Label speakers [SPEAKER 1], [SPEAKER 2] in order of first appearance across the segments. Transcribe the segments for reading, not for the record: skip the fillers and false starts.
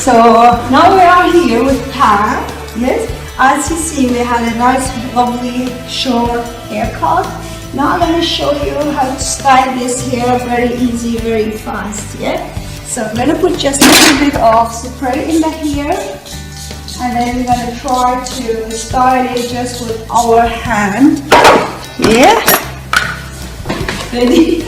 [SPEAKER 1] So now we are here with Haar. Yes, as you see, we had a nice, lovely, short haircut. Now I'm going to show you how to style this hair very easy, very fast. Yeah. So I'm going to put just a little bit of spray in the hair, and then we're going to try to style it just with our hand. Yeah. Ready?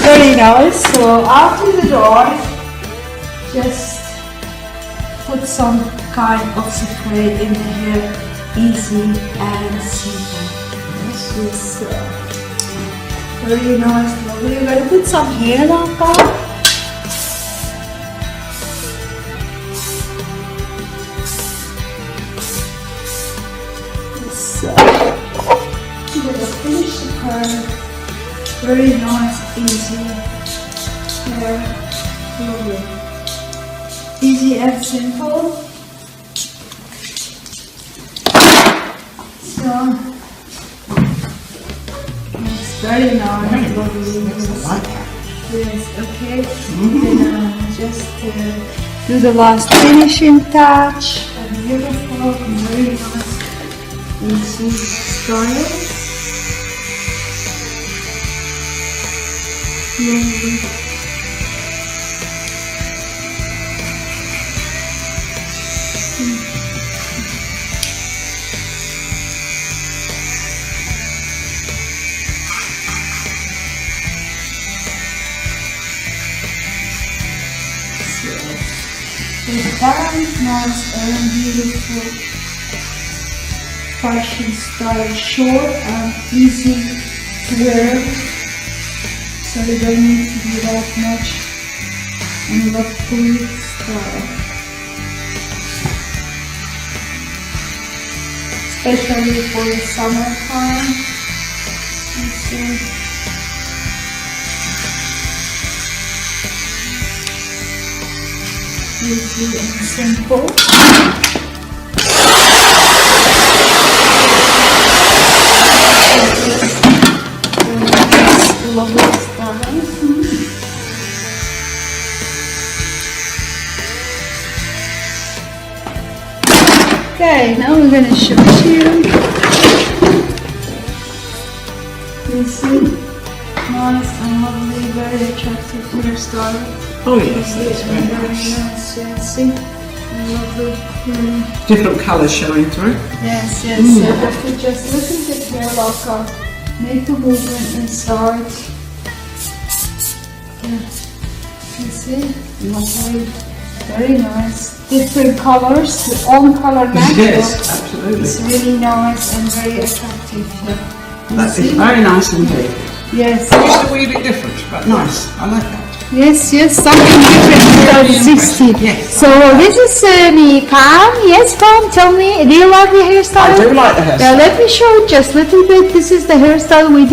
[SPEAKER 1] Very nice. So after the dry, just put some kind of spray in the hair, easy and simple. This is very nice, lovely. We're going to put some hair on top. So we're going to finish the curl. Very nice, easy hair, lovely. Easy and simple. So it's very nice, lovely. Yes, okay. Then just do the last finishing touch. And beautiful, very nice, easy style. Lovely. It's very nice and beautiful fashion style, short and easy to wear. So you don't need to do that much and lovely style. Especially for the summertime. Easy and simple. Lovely style. Okay, now we're going to show you. You see, nice and lovely, very attractive hairstyle.
[SPEAKER 2] Oh yes, that's very nice.
[SPEAKER 1] Yeah, see, lovely.
[SPEAKER 2] Different colours showing through.
[SPEAKER 1] Yes, yes. So if you just look at the hair lock, make a movement inside. Yeah. You see, lovely, very nice. Different colors, your own color match.
[SPEAKER 2] Yes, absolutely.
[SPEAKER 1] It's really nice and very attractive. Yeah.
[SPEAKER 2] That is very nice indeed.
[SPEAKER 1] Yes.
[SPEAKER 2] Just a wee bit different, but nice. I like that.
[SPEAKER 1] Yes, something different 2016.
[SPEAKER 2] Yes.
[SPEAKER 1] So this is me, Pam. Yes, Pam, tell me, do you like the hairstyle?
[SPEAKER 2] I do like the hairstyle.
[SPEAKER 1] Now let me show just a little bit. This is the hairstyle we